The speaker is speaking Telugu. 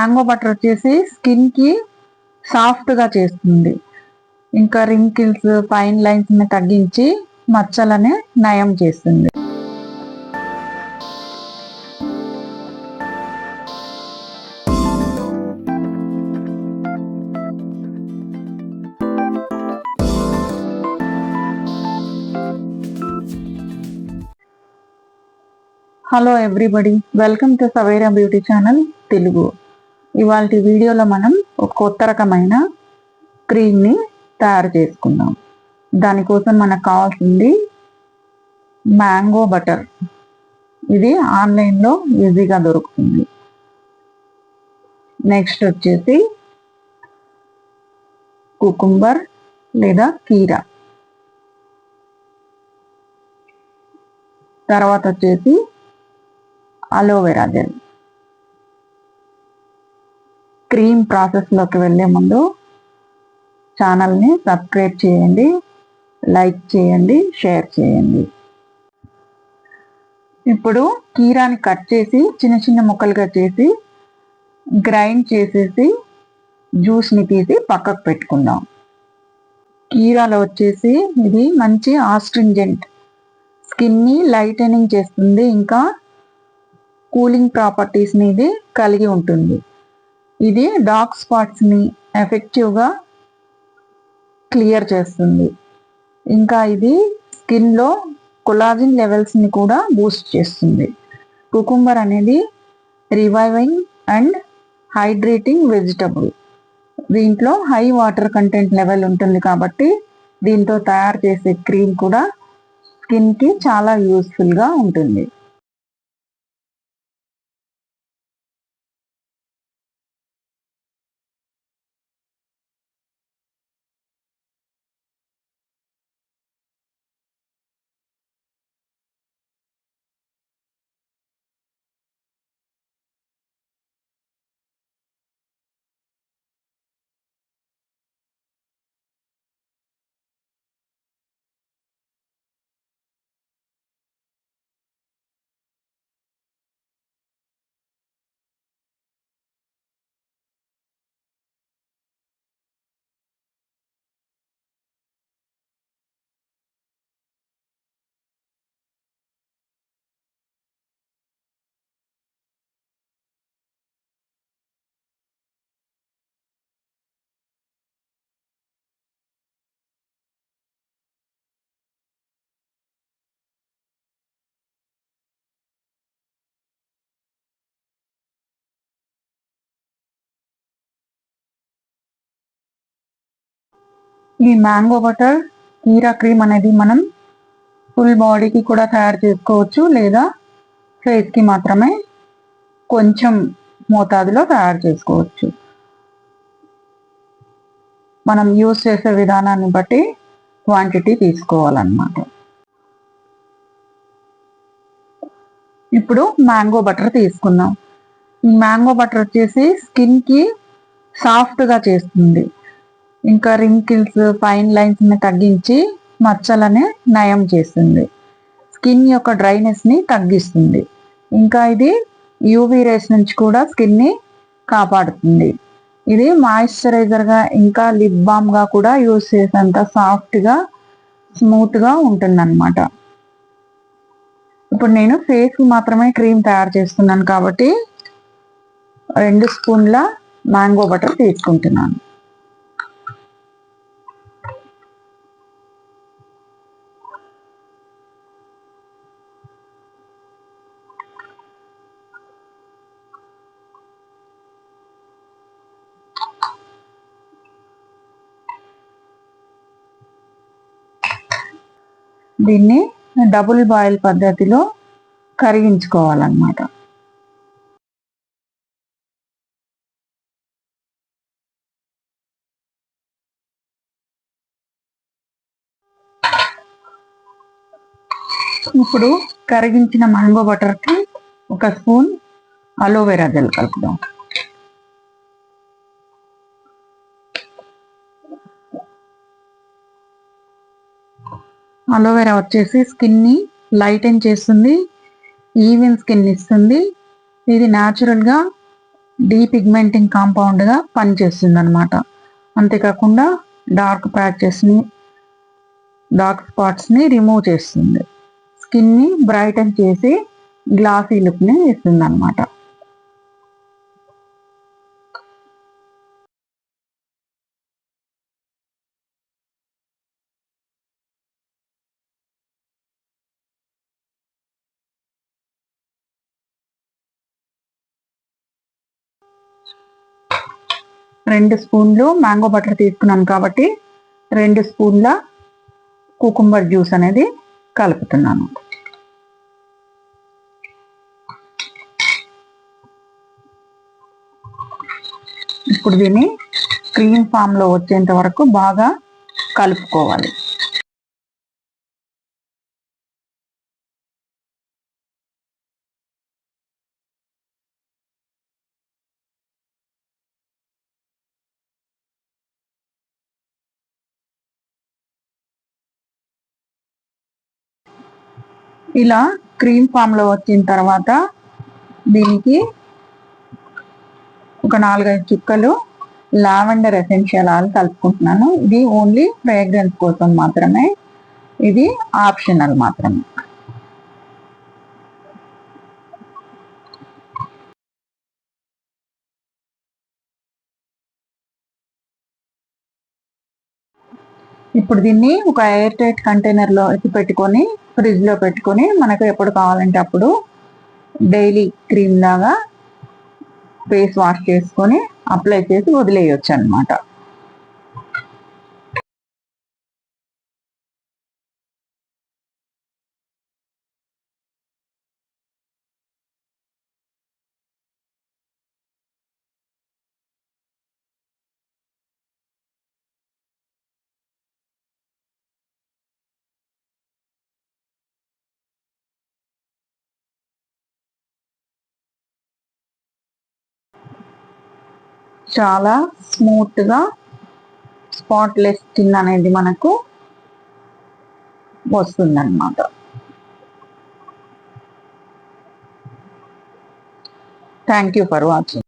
మ్యాంగో బటర్ వచ్చేసి స్కిన్ కి సాఫ్ట్ గా చేస్తుంది. ఇంకా రింకిల్స్, ఫైన్ లైన్స్ ని తగ్గించి మచ్చలని నయం చేస్తుంది. Hello everybody, welcome to Savera beauty channel Telugu. ఇవాళ వీడియోలో మనం ఒక కొత్త రకమైన క్రీమ్ని తయారు చేసుకుందాం. దానికోసం మనకు కావాల్సింది మ్యాంగో బటర్. ఇది ఆన్లైన్లో ఈజీగా దొరుకుతుంది. నెక్స్ట్ వచ్చేసి కుకుంబర్ లేదా కీరా. తర్వాత వచ్చేసి అలోవెరా జెల్. క్రీమ్ ప్రాసెస్లోకి వెళ్ళే ముందు ఛానల్ని సబ్స్క్రైబ్ చేయండి, లైక్ చేయండి, షేర్ చేయండి. ఇప్పుడు కీరాని కట్ చేసి చిన్న చిన్న ముక్కలుగా చేసి గ్రైండ్ చేసేసి జ్యూస్ని తీసి పక్కకు పెట్టుకుందాం. కీరాలో వచ్చేసి ఇది మంచి ఆస్ట్రింజెంట్, స్కిన్ని లైటనింగ్ చేస్తుంది, ఇంకా కూలింగ్ ప్రాపర్టీస్ని ఇది కలిగి ఉంటుంది. ఇది డార్క్ స్పాట్స్ని ఎఫెక్టివ్గా క్లియర్ చేస్తుంది. ఇంకా ఇది స్కిన్లో కొలాజిన్ లెవెల్స్ని కూడా బూస్ట్ చేస్తుంది. కుకుంబర్ అనేది రివైవింగ్ అండ్ హైడ్రేటింగ్ వెజిటబుల్. దీంట్లో హై వాటర్ కంటెంట్ లెవెల్ ఉంటుంది కాబట్టి దీంతో తయారు చేసే క్రీమ్ కూడా స్కిన్కి చాలా యూస్ఫుల్గా ఉంటుంది. ఈ మ్యాంగో బటర్ కీరా క్రీమ్ అనేది మనం ఫుల్ బాడీకి కూడా తయారు చేసుకోవచ్చు, లేదా ఫేస్కి మాత్రమే కొంచెం మోతాదులో తయారు చేసుకోవచ్చు. మనం యూస్ చేసే విధానాన్ని బట్టి క్వాంటిటీ తీసుకోవాలన్నమాట. ఇప్పుడు మ్యాంగో బటర్ తీసుకుందాం. ఈ మ్యాంగో బటర్ వచ్చేసి స్కిన్కి సాఫ్ట్గా చేస్తుంది, ఇంకా రింకిల్స్, ఫైన్ లైన్స్ని తగ్గించి మచ్చలని నయం చేస్తుంది. స్కిన్ యొక్క డ్రైనెస్ని తగ్గిస్తుంది. ఇంకా ఇది యూవీ రేస్ నుంచి కూడా స్కిన్ని కాపాడుతుంది. ఇది మాయిశ్చరైజర్గా ఇంకా లిప్ బామ్గా కూడా యూజ్ చేసేంత సాఫ్ట్గా, స్మూత్గా ఉంటుందన్నమాట. ఇప్పుడు నేను ఫేస్కి మాత్రమే క్రీమ్ తయారు చేస్తున్నాను కాబట్టి 2 స్పూన్ల మ్యాంగో బటర్ తీసుకుంటున్నాను. దీన్ని డబుల్ బాయిల్ పద్ధతిలో కరిగించుకోవాలన్నమాట. ఇప్పుడు కరిగించిన మ్యాంగో బటర్కి 1 స్పూన్ అలోవెరా జెల్ కలుపుదాం. అలోవెరా వచ్చేసి స్కిన్ని లైటన్ చేస్తుంది, ఈవెన్ స్కిన్ ఇస్తుంది. ఇది న్యాచురల్గా డీపిగ్మెంటింగ్ కాంపౌండ్గా పనిచేస్తుంది అనమాట. అంతేకాకుండా డార్క్ ప్యాచెస్ని, డార్క్ స్పాట్స్ని రిమూవ్ చేస్తుంది. స్కిన్ని బ్రైటన్ చేసి గ్లాసీ లుక్ని ఇస్తుంది అనమాట. రెండు స్పూన్లు మ్యాంగో బటర్ తీసుకున్నాను కాబట్టి 2 స్పూన్ల కుకుంబర్ జ్యూస్ అనేది కలుపుతున్నాను. ఇప్పుడు దీన్ని క్రీమ్ ఫామ్లో వచ్చేంత వరకు బాగా కలుపుకోవాలి. ఇలా క్రీమ్ ఫామ్లో వచ్చిన తర్వాత దీనికి ఒక 4-5 చుక్కలు లావెండర్ ఎసెన్షియల్ ఆయిల్ కలుపుకుంటున్నాను. ఇది ఓన్లీ ఫ్రేగ్రెన్స్ కోసం మాత్రమే, ఇది ఆప్షనల్ మాత్రమే. ఇప్పుడు దీన్ని ఒక ఎయిర్ టైట్ కంటైనర్లో ఎత్తి పెట్టుకొని ఫ్రిడ్జ్లో పెట్టుకొని మనకు ఎప్పుడు కావాలంటే అప్పుడు డైలీ క్రీమ్ లాగా ఫేస్ వాష్ చేసుకొని అప్లై చేసి వదిలేయచ్చు అనమాట. చాలా స్మూత్గా స్పాట్లెస్ స్కిన్ అనేది మనకు వస్తుందన్నమాట. Thank you for watching.